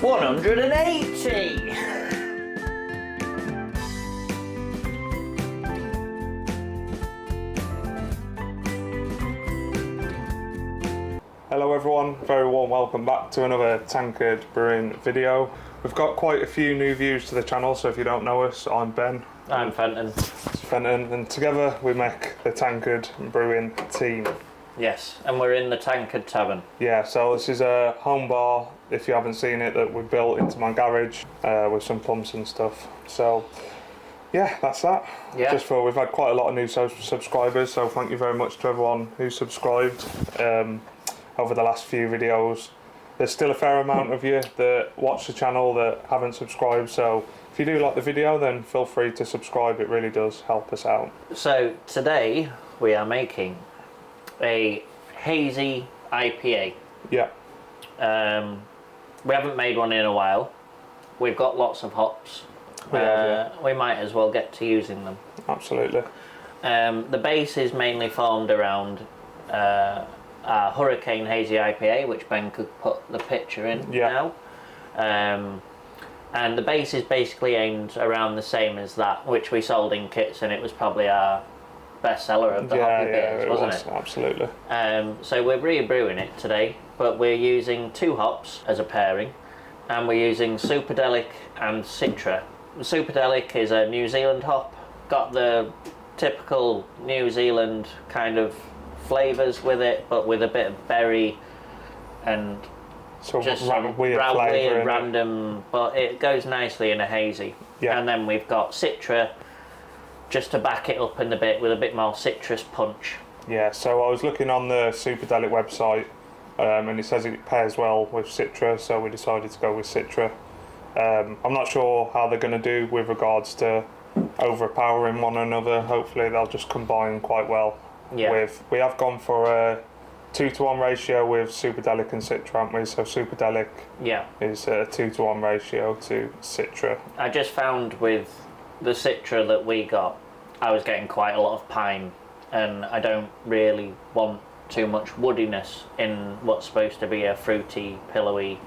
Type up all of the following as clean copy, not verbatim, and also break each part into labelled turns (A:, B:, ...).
A: 180!
B: Hello everyone, very warm welcome back to another Tankard Brewing video. We've got quite a few new views to the channel, so if you don't know us, I'm Ben.
A: I'm Fenton.
B: And together we make the Tankard Brewing team.
A: Yes, and we're in the Tankard Tavern.
B: Yeah, so this is a home bar, if you haven't seen it, that we built into my garage with some pumps and stuff. So yeah, that's that.
A: Yeah.
B: Just for, we've had quite a lot of new subscribers, so thank you very much to everyone who subscribed over the last few videos. There's still a fair amount of you that watch the channel that haven't subscribed, so if you do like the video, then feel free to subscribe. It really does help us out.
A: So today we are making a Hazy IPA.
B: Yeah.
A: We haven't made one in a while. We've got lots of hops. We might as well get to using them.
B: Absolutely.
A: The base is mainly formed around our Hurricane Hazy IPA, which Ben could put the picture in now. And the base is basically aimed around the same as that, which we sold in kits, and it was probably our best seller of the hoppy beers, wasn't it?
B: Absolutely.
A: So we're rebrewing it today, but we're using 2 hops as a pairing, and we're using Superdelic and Citra. Superdelic is a New Zealand hop, got the typical New Zealand kind of flavours with it, but with a bit of berry and
B: So
A: just
B: weird flavour,
A: random, but it goes nicely in a hazy.
B: Yeah.
A: And then we've got Citra just to back it up in a bit with a bit more citrus punch.
B: Yeah, so I was looking on the Superdelic website and it says it pairs well with Citra, so we decided to go with Citra. I'm not sure how they're going to do with regards to overpowering one another. Hopefully they'll just combine quite well.
A: Yeah.
B: We have gone for a 2-to-1 ratio with Superdelic and Citra, haven't we? So Superdelic is a 2-to-1 ratio to Citra. I
A: just found with the Citra that we got, I was getting quite a lot of pine, and I don't really want too much woodiness in what's supposed to be a fruity, pillowy,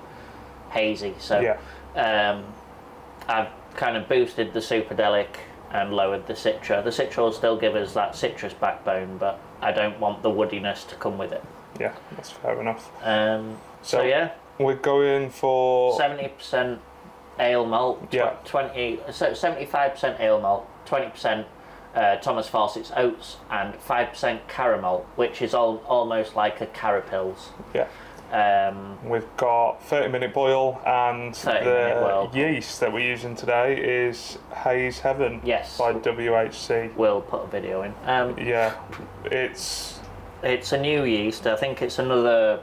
A: hazy. So I've kind of boosted the Superdelic and lowered the Citra. The Citra will still give us that citrus backbone, but I don't want the woodiness to come with it.
B: Yeah, that's fair enough.
A: So yeah,
B: we're going for
A: 70% ale malt, 75% ale malt, 20% Thomas Fawcett's oats, and 5% caramel, which is almost like a carapils.
B: Yeah. We've got 30-minute boil, and the yeast that we're using today is Haze Heaven by WHC.
A: We'll put a video in.
B: Yeah, it's
A: a new yeast. I think it's another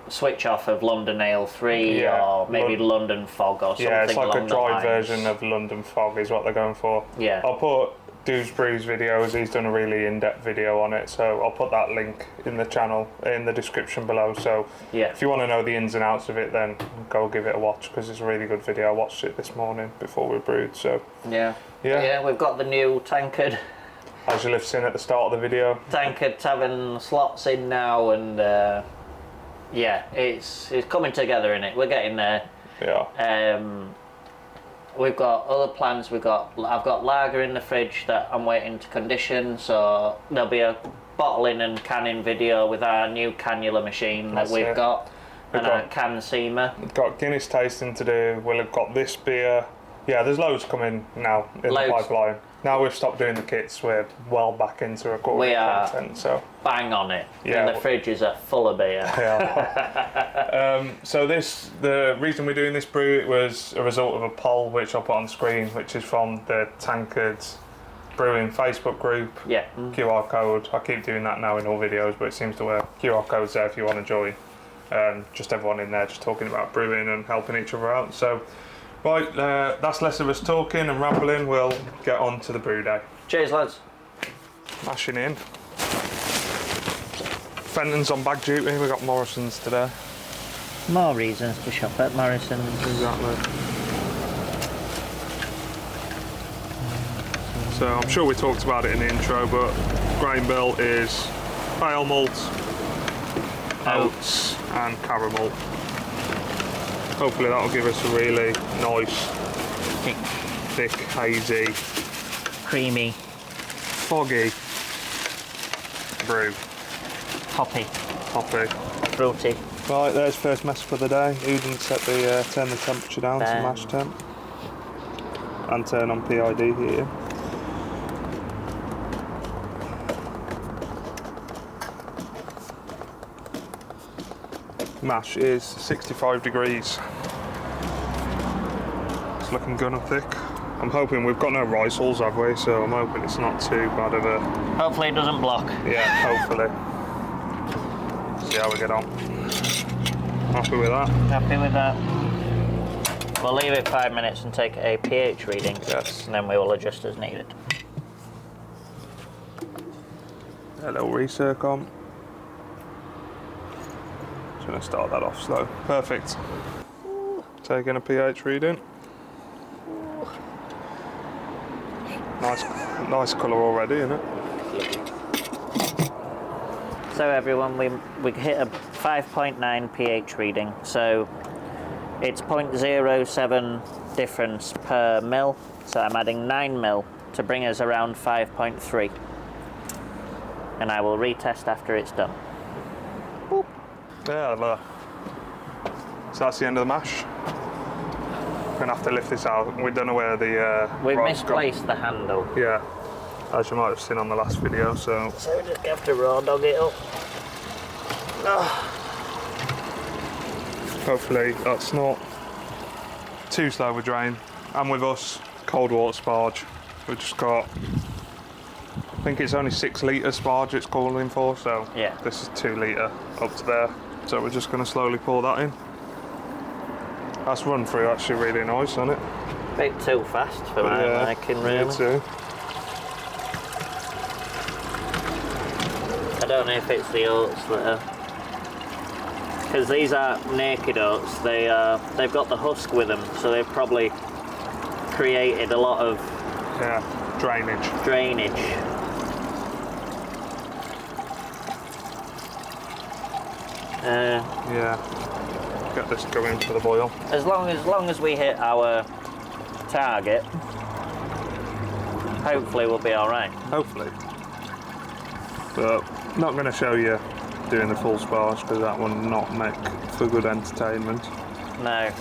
A: switch off of London Ale 3 or maybe London Fog or something.
B: Yeah, it's like a dry version of London Fog is what they're going for.
A: Yeah.
B: I'll put DudeBrew's videos. He's done a really in-depth video on it, so I'll put that link in the channel in the description below. So if you want to know the ins and outs of it, then go give it a watch, because it's a really good video. I watched it this morning before we brewed. So yeah,
A: we've got the new Tankard,
B: as you'll have seen at the start of the video,
A: Tankard Tavern slots in now, and it's coming together in it. We're getting there.
B: Yeah.
A: We've got other plans. I've got lager in the fridge that I'm waiting to condition, so there'll be a bottling and canning video with our new cannula machine that we've got, and our can seamer.
B: We've got Guinness tasting to do. We'll have got this beer. Yeah, there's loads coming now in the pipeline. Now we've stopped doing the kits, we're well back into recording content. So
A: bang on it. Yeah, and the fridges are full of beer.
B: So the reason we're doing this brew, it was a result of a poll which I'll put on screen, which is from the Tankard Brewing Facebook group.
A: Yeah.
B: QR code. I keep doing that now in all videos, but it seems to work. QR code's there if you want to join. Just everyone in there just talking about brewing and helping each other out. So right, that's less of us talking and rambling. We'll get on to the brew day.
A: Cheers, lads.
B: Mashing in. Fenton's on bag duty. We've got Morrison's today.
A: More reasons to shop at Morrison's.
B: Exactly. So I'm sure we talked about it in the intro, but grain bill is pale malt, oats and caramel. Hopefully that'll give us a really nice, thick, hazy,
A: creamy,
B: foggy brew.
A: hoppy, fruity.
B: Right, there's first mess for the day. Uden set the turn the temperature down to mash temp and turn on PID heating. Mash is 65 degrees. It's looking good and thick. I'm hoping we've got no risals, have we? So I'm hoping it's not too bad of a...
A: Hopefully it doesn't block.
B: Yeah, hopefully. See how we get on. Happy with that?
A: Happy with that. We'll leave it 5 minutes and take a pH reading.
B: Yes.
A: And then we will adjust as needed.
B: A little recirc on. Just going to start that off slow. Perfect. Taking a pH reading. Nice colour already, isn't it?
A: So everyone, we hit a 5.9 pH reading. So it's 0.07 difference per mil. So I'm adding 9 mil to bring us around 5.3. And I will retest after it's done. Boop.
B: Yeah, look. So that's the end of the mash. We're going to have to lift this out. We don't know where the
A: We've
B: rod's
A: misplaced the handle.
B: Yeah, as you might have seen on the last video, so...
A: So we just have to raw dog it up.
B: Hopefully that's not too slow with drain. And with us, cold water sparge. We've just got, I think it's only 6 litre sparge it's calling for, so
A: yeah.
B: This is 2 litre up to there. So we're just going to slowly pour that in. That's run through actually really nice, isn't it?
A: A bit too fast for my liking, really.
B: Me too.
A: I don't know if it's the oats that are... Because these are naked oats, they've got the husk with them, so they've probably created a lot of...
B: Yeah, drainage. Yeah. Get this going for the boil.
A: As long as we hit our target, hopefully we'll be all right.
B: Hopefully. But not going to show you doing the full sparge because that will not make for good entertainment.
A: No.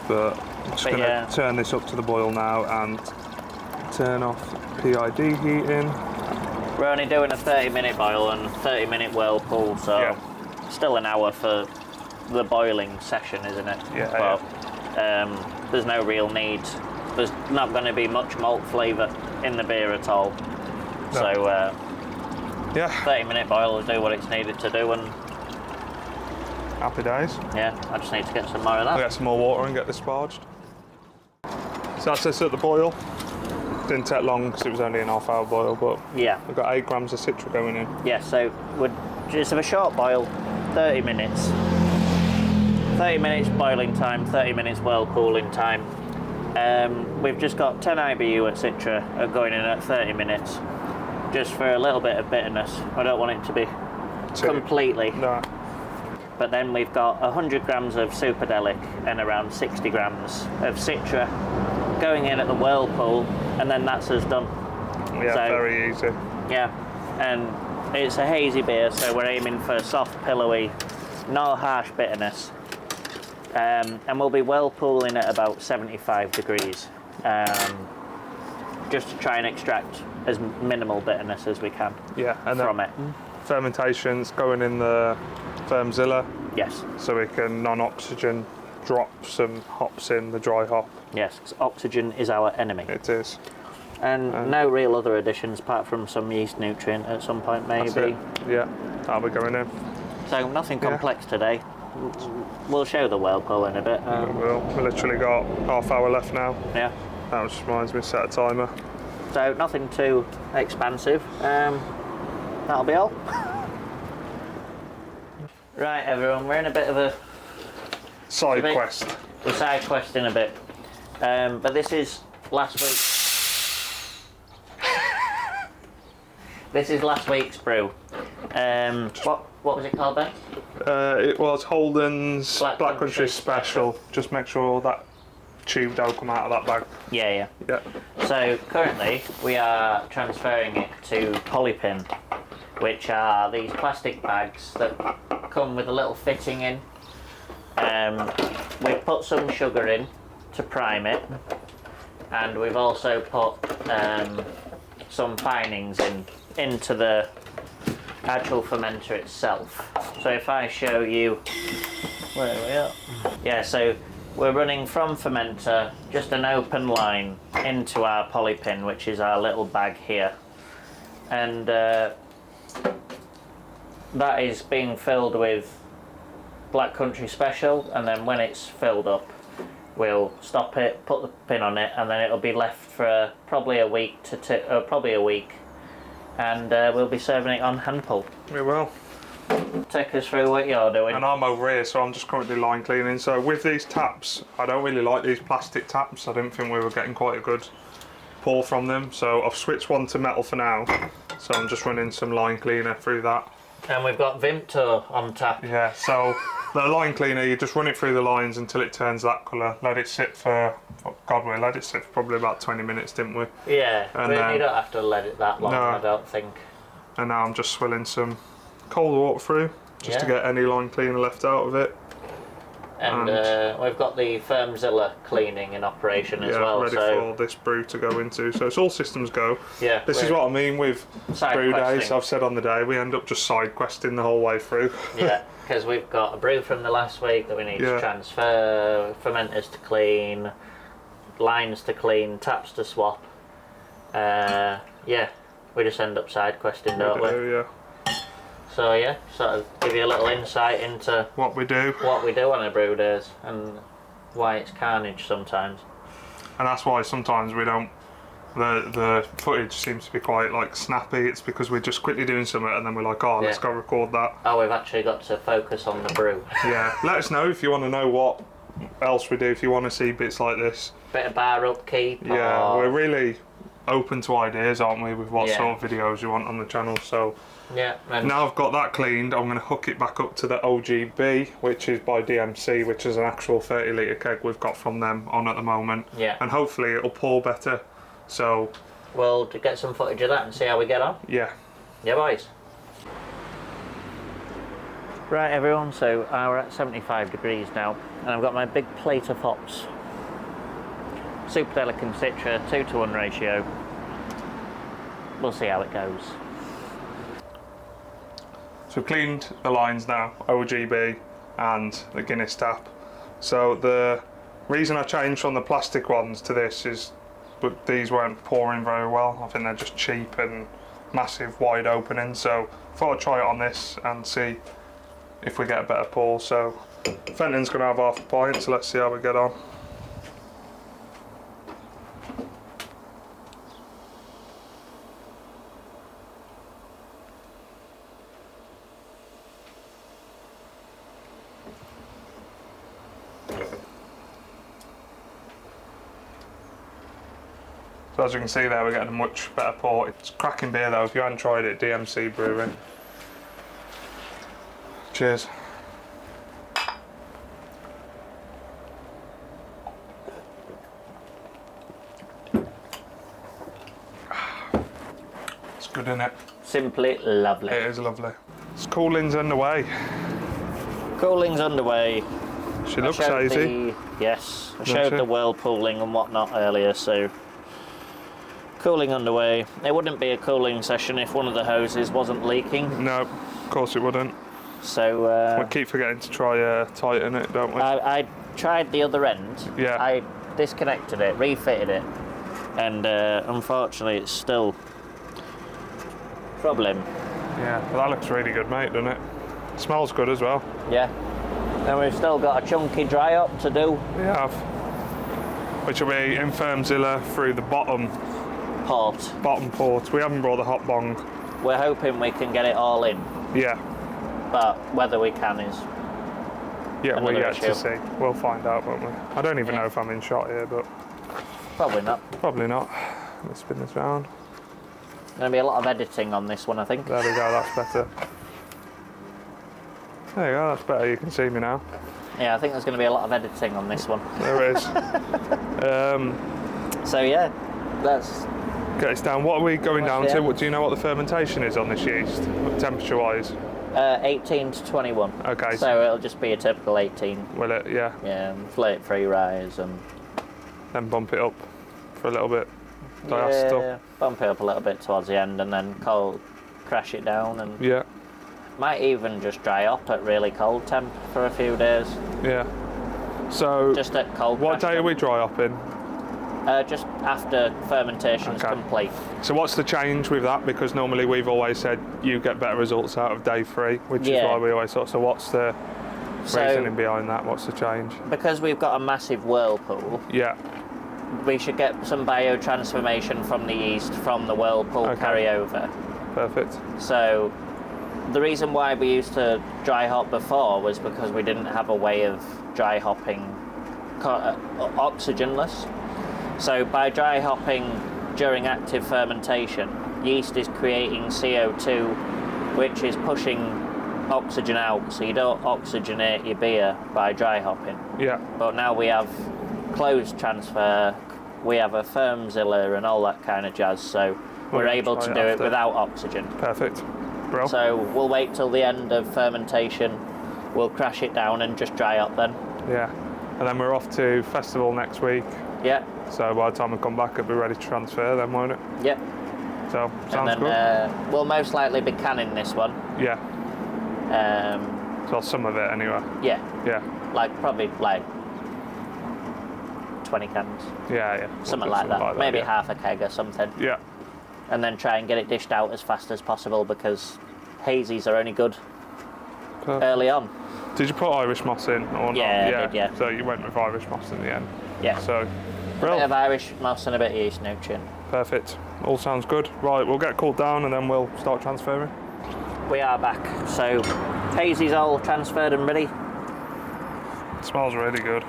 B: But I'm just going to turn this up to the boil now and turn off PID heating.
A: We're only doing a 30-minute boil and 30-minute whirlpool, so still an hour for the boiling session, isn't it?
B: Yeah.
A: But there's no real need. There's not going to be much malt flavour in the beer at all. No. So 30-minute boil will do what it's needed to do, and
B: happy days.
A: Yeah, I just need to get some more of that.
B: We'll get some more water and get this sparged. So that's this at the boil. Didn't take long because it was only an half-hour boil, but
A: yeah,
B: we've got 8 grams of Citra going in.
A: Yeah, so we're just have a short boil, 30 minutes. 30 minutes boiling time, 30 minutes whirlpooling time. We've just got 10 IBU at Citra going in at 30 minutes, just for a little bit of bitterness. I don't want it to be completely.
B: No.
A: But then we've got 100 grams of Superdelic and around 60 grams of Citra going in at the whirlpool, and then that's us done.
B: Yeah, so, very easy.
A: Yeah, and it's a hazy beer, so we're aiming for soft, pillowy, no harsh bitterness. And we'll be whirlpooling at about 75 degrees, just to try and extract as minimal bitterness as we can from it.
B: Fermentation's going in the Brewzilla.
A: Yes.
B: So we can non-oxygen drop some hops in the dry hop.
A: Yes, because oxygen is our enemy.
B: It is.
A: And no real other additions apart from some yeast nutrient at some point, maybe.
B: That's it. Yeah, that'll be going in.
A: So nothing complex today. We'll show the whirlpool in a bit.
B: We've literally got half hour left now.
A: Yeah.
B: That just reminds me to set a timer.
A: So nothing too expansive. That'll be all. Right, everyone, we're in a bit of a
B: side quest.
A: We're side questing a bit, but this is last week. This is last week's brew. What was it called then?
B: It was Holden's
A: Black
B: Black
A: Country
B: Country Special. Just make sure that tube don't come out of that bag.
A: Yeah.
B: Yeah.
A: So currently we are transferring it to polypin, which are these plastic bags that come with a little fitting in. We've put some sugar in to prime it, and we've also put some finings into the actual fermenter itself. So if I show you where we are, yeah, so we're running from fermenter just an open line into our polypin, which is our little bag here, and that is being filled with Black Country Special, and then when it's filled up we'll stop it, put the pin on it, and then it'll be left for probably a week and we'll be serving it on hand pull.
B: We will.
A: Take us through what you're doing.
B: And I'm over here, so I'm just currently line cleaning. So with these taps, I don't really like these plastic taps. I didn't think we were getting quite a good pour from them, so I've switched one to metal for now. So I'm just running some line cleaner through that.
A: And we've got Vimto on tap.
B: Yeah, so the line cleaner, you just run it through the lines until it turns that colour. Let it sit for, oh God, we let it sit for probably about 20 minutes, didn't we?
A: Yeah,
B: and
A: you don't have to let it that long, no. I don't think.
B: And now I'm just swilling some cold water through, just to get any line cleaner left out of it.
A: And we've got the Brewzilla cleaning in operation as well.
B: Ready for this brew to go into. So it's all systems go.
A: Yeah.
B: This is what I mean with brew days. I've said on the day, we end up just side questing the whole way through.
A: Yeah, because we've got a brew from the last week that we need to transfer, fermenters to clean, lines to clean, taps to swap. Yeah, we just end up side questing, don't we?
B: Yeah.
A: So yeah, sort of give you a little insight into
B: what we do
A: on a brew days and why it's carnage sometimes.
B: And that's why sometimes we don't. The footage seems to be quite like snappy. It's because we're just quickly doing something and then we're like, oh, let's go record that.
A: Oh, we've actually got to focus on the brew.
B: Yeah, let us know if you want to know what else we do. If you want to see bits like this,
A: bit of bar upkeep.
B: Yeah, we're really open to ideas, aren't we, with what sort of videos you want on the channel. So.
A: Yeah.
B: Now I've got that cleaned, I'm going to hook it back up to the OGB, which is by DMC, which is an actual 30 litre keg we've got from them on at the moment.
A: Yeah.
B: And hopefully it'll pour better. So
A: we'll get some footage of that and see how we get on.
B: Yeah.
A: Yeah, boys. Right, everyone. So we're at 75 degrees now, and I've got my big plate of hops. Superdelic and Citra, 2-to-1 ratio. We'll see how it goes.
B: So we've cleaned the lines now, OGB and the Guinness tap. So the reason I changed from the plastic ones to this is but these weren't pouring very well. I think they're just cheap and massive wide opening. So I thought I'd try it on this and see if we get a better pour. So Fenton's going to have half a pint, so let's see how we get on. So as you can see there, we're getting a much better pour. It's cracking beer though. If you haven't tried it, DMC Brewing. Cheers. It's good, isn't it?
A: Simply lovely.
B: It is lovely. It's cooling's underway.
A: Cooling's underway.
B: She looks hazy.
A: Yes, I showed the whirlpooling and whatnot earlier, so cooling underway. It wouldn't be a cooling session if one of the hoses wasn't leaking.
B: No, of course it wouldn't.
A: So
B: we keep forgetting to try tighten it, don't we?
A: I tried the other end.
B: Yeah.
A: I disconnected it, refitted it, and unfortunately it's still a problem.
B: Yeah, well, that looks really good, mate, doesn't it? Smells good as well.
A: Yeah. And we've still got a chunky dry up to do.
B: We have. Which will be in Brewzilla through the bottom
A: port.
B: We haven't brought the hot bong.
A: We're hoping we can get it all in.
B: Yeah.
A: But whether we can is
B: we're yet to see. We'll find out, won't we? I don't even know if I'm in shot here, but
A: probably not.
B: Probably not. Let's spin this round.
A: Going to be a lot of editing on this one, I think.
B: There we go, that's better. There you go, that's better, you can see me now.
A: Yeah, I think there's going to be a lot of editing on this one.
B: There is.
A: So yeah, let's
B: get this down. What are we going down to? Do you know what the fermentation is on this yeast, temperature-wise?
A: 18 to 21.
B: Okay.
A: So it'll just be a typical 18.
B: Will it? Yeah.
A: Yeah, flake-free rise and...
B: Then bump it up for a little bit. Diacetyl.
A: Yeah, bump it up a little bit towards the end and then crash it down and...
B: Yeah.
A: Might even just dry up at really cold temp for a few days.
B: Yeah. So...
A: Just at cold
B: What day are we dry up in?
A: Just after fermentation is complete.
B: So what's the change with that? Because normally we've always said you get better results out of day 3, which is why we always thought. So what's the reasoning behind that? What's the change?
A: Because we've got a massive whirlpool.
B: Yeah.
A: We should get some biotransformation from the yeast from the whirlpool carryover.
B: Perfect. So
A: the reason why we used to dry hop before was because we didn't have a way of dry hopping oxygenless. So by dry hopping during active fermentation, yeast is creating CO2, which is pushing oxygen out, so you don't oxygenate your beer by dry hopping.
B: Yeah.
A: But now we have closed transfer, we have a Brewzilla and all that kind of jazz, so we're able to do it without oxygen.
B: Perfect. Bro.
A: So we'll wait till the end of fermentation, we'll crash it down and just dry up then.
B: Yeah. And then we're off to festival next week.
A: Yeah.
B: So by the time we come back, it'll be ready to transfer then, won't it?
A: Yep.
B: So, sounds
A: and then,
B: good.
A: We'll most likely be canning this one.
B: Yeah.
A: So
B: some of it anyway.
A: Yeah.
B: Yeah.
A: Probably 20 cans.
B: Yeah.
A: Something like that. Maybe half a keg or something.
B: Yeah.
A: And then try and get it dished out as fast as possible because hazies are only good early on.
B: Did you put Irish moss in or not?
A: Yeah, I did, yeah.
B: So you went with Irish moss in the end.
A: Yeah.
B: So,
A: a bit of Irish moss and a bit of yeast nutrient.
B: Perfect. All sounds good. Right, we'll get cooled down and then we'll start transferring.
A: We are back. So, hazy's all transferred and ready.
B: It smells really good.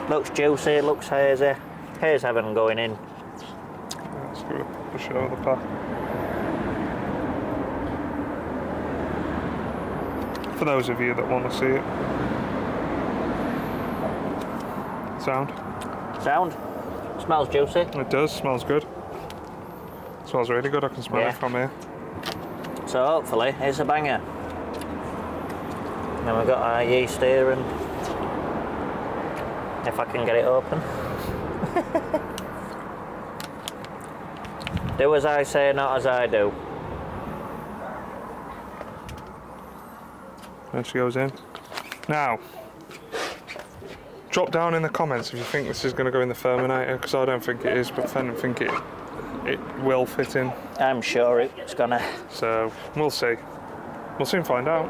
A: Looks juicy, looks hazy. Hazer Heaven going in.
B: Let's go to show the pack. For those of you that want to see it. Sound?
A: Smells juicy.
B: It does, smells good. Smells really good, I can smell it from here.
A: So hopefully it's a banger. Then we've got our yeast here and if I can get it open. Do as I say, not as I do.
B: There she goes in. Now, drop down in the comments if you think this is going to go in the fermentator, because I don't think it is, but I think it will fit in.
A: I'm sure it's gonna.
B: So, we'll see. We'll soon find out.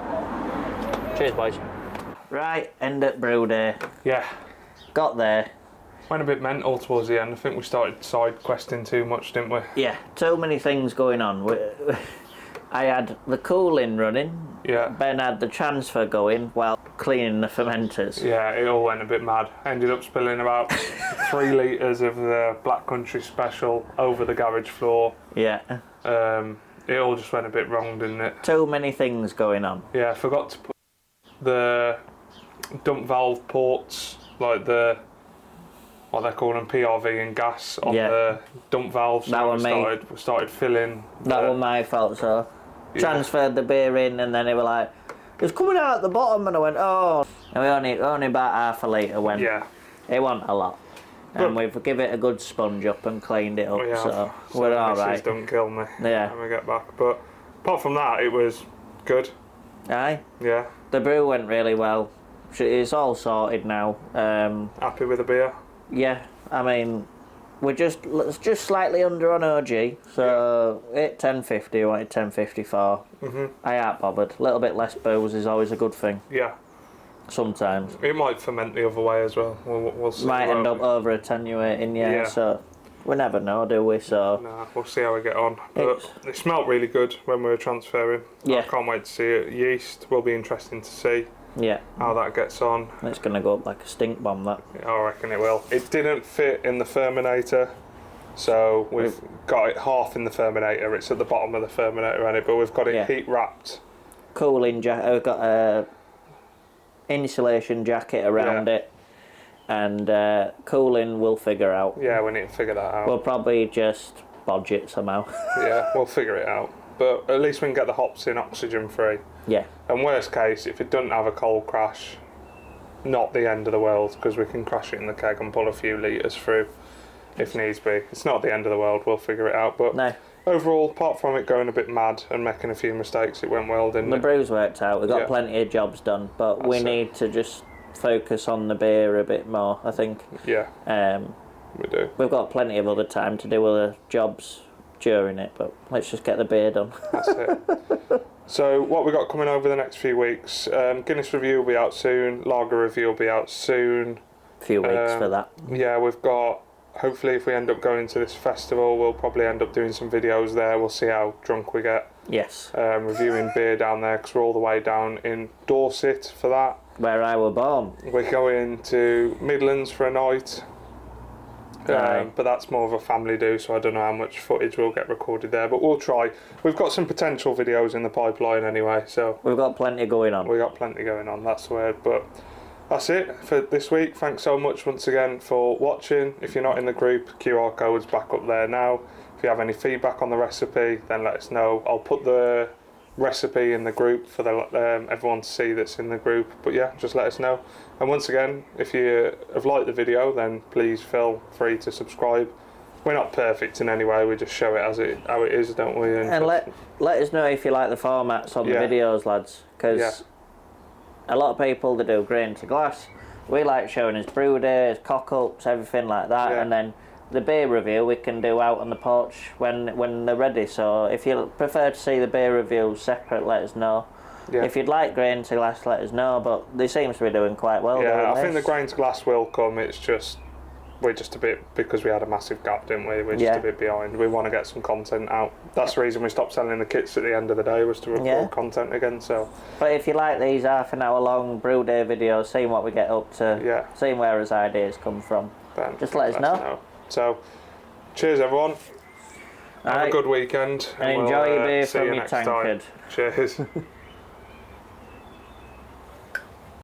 A: Cheers, boys. Right, end at Brewday.
B: Yeah.
A: Got there.
B: Went a bit mental towards the end. I think we started side questing too much, didn't we?
A: Yeah, too many things going on. I had the cooling running.
B: Yeah.
A: Ben had the transfer going while cleaning the fermenters.
B: Yeah, it all went a bit mad. Ended up spilling about 3 litres of the Black Country Special over the garage floor.
A: Yeah.
B: It all just went a bit wrong, didn't it?
A: Too many things going on.
B: Yeah, I forgot to put the dump valve ports, like the, what they're calling PRV and gas, on the dump valves.
A: That was me.
B: We started filling.
A: That was my fault, so. Transferred the beer in and then they were like, it's coming out at the bottom, and I went, oh. And we only about half a litre went.
B: Yeah.
A: It wasn't a lot. And we've given it a good sponge up and cleaned it up, so we're alright.
B: Don't kill me
A: when
B: we get back. But apart from that, it was good.
A: Aye.
B: Yeah.
A: The brew went really well. It's all sorted now.
B: Happy with the beer?
A: Yeah, I mean, we're just slightly under on OG, so hit 1050, I wanted 1054. I ain't bothered. A little bit less booze is always a good thing.
B: Yeah.
A: Sometimes.
B: It might ferment the other way as well. We'll see.
A: Might end up over attenuating, so we never know, do we? So.
B: Nah, we'll see how we get on. But it smelled really good when we were transferring.
A: Yeah.
B: I can't wait to see it. Yeast will be interesting to see.
A: Yeah.
B: How that gets on.
A: It's going to go up like a stink bomb, that.
B: I reckon it will. It didn't fit in the fermentator So we've got it half in the fermentator. It's at the bottom of the fermentator, and but we've got it heat wrapped.
A: Cooling jacket. We've got a insulation jacket around it, and cooling we'll figure out.
B: Yeah, we need to figure that out.
A: We'll probably just bodge it somehow.
B: Yeah, we'll figure it out. But at least we can get the hops in oxygen free.
A: Yeah.
B: And worst case, if it doesn't have a cold crash, not the end of the world, because we can crash it in the keg and pull a few litres through if needs be. It's not the end of the world, we'll figure it out. But
A: no.
B: Overall, apart from it going a bit mad and making a few mistakes, it went well, didn't it?
A: The brew's worked out. We've got plenty of jobs done, but we need to just focus on the beer a bit more, I think.
B: Yeah, we do.
A: We've got plenty of other time to do other jobs during it, but let's just get the beer done.
B: That's it. So what we got coming over the next few weeks, Guinness review will be out soon, lager review will be out soon.
A: A few weeks for that.
B: Yeah, we've got, hopefully if we end up going to this festival, we'll probably end up doing some videos there. We'll see how drunk we get.
A: Yes.
B: Reviewing beer down there, because we're all the way down in Dorset for that.
A: Where I were born.
B: We're going to Midlands for a night. But that's more of a family do, so I don't know how much footage will get recorded there, but we'll try. We've got some potential videos in the pipeline anyway, so
A: we've got plenty going on.
B: We've got plenty going on, that's the word. But that's it for this week. Thanks so much once again for watching. If you're not in the group, QR code's back up there now. If you have any feedback on the recipe, then let us know. I'll put the recipe in the group for everyone to see that's in the group. But yeah, just let us know. And once again, if you have liked the video, then please feel free to subscribe. We're not perfect in any way, we just show it how it is, don't we?
A: And let us know if you like the formats on the videos, lads, because a lot of people that do grain to glass, we like showing us brew days, cock-ups, everything like that, and then the beer review we can do out on the porch when they're ready. So if you prefer to see the beer reviews separate, let us know. If you'd like grain to glass, let us know, but they seems to be doing quite well.
B: Yeah, I think the grain to glass will come. It's just we're just a bit, because we had a massive gap, didn't we? We're just a bit behind. We want to get some content out. That's the reason we stopped selling the kits at the end of the day, was to record content again. So,
A: but if you like these half an hour long brew day videos, seeing what we get up to, seeing where his ideas come from, then just let us know.
B: So, cheers everyone. Have a good weekend.
A: And enjoy your beer from your tankard.
B: Cheers.